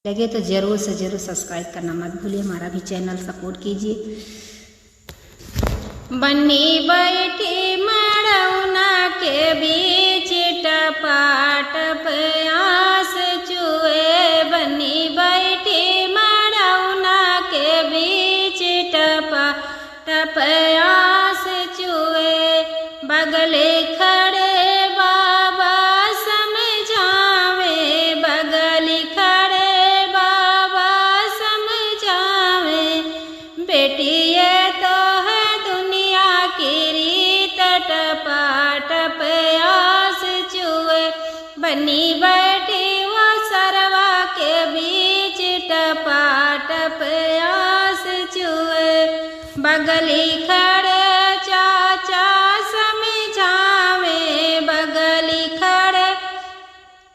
लगे तो ज़रूर से ज़रूर सब्सक्राइब करना मत भूलिए, हमारा भी चैनल सपोर्ट कीजिए। बनी बैठी मड़ौना के बीच टपाटप आस चुए, बनी बैठी मड़ौना के बीच टपाटप आस चुए। बगले खड़े बाबा समझावे, बगली खड़े बाबा समझावे, बेटी ये तो है दुनिया की रीत टपाटप आस चुए। बनी बैठी वो सरवा के बीच टपाटप आस चुए। बगली खड़े चाचा समझावे, बगली खड़े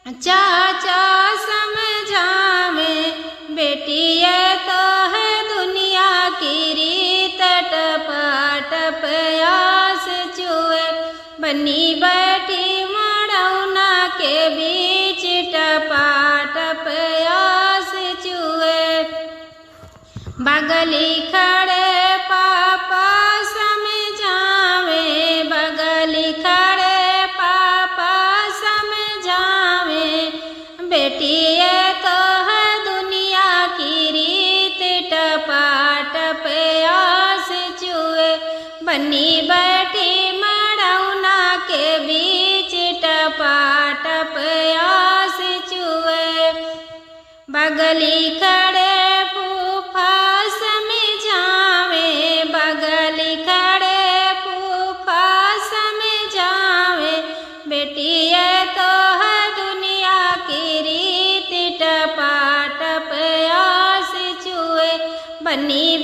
चाचा समझावे, बेटी ये तो है दुनिया की रीत टपाटप आस चुए। बनी बैठी मड़ौना के बीच टपाटप आस चुए। बगली खड़े पापा समझावे, बगली खड़े पापा समझावे, बेटी ये तो है दुनिया की रीत टपाटप आस चुए। बनी बैठी मड़ौना के बीच टपाटप आस चुए। बगली खड़े फूफा समझावे, बगली खड़े फूफा समझावे, बेटी ये तो है दुनिया की रीत टपाटप आस चुए। बनी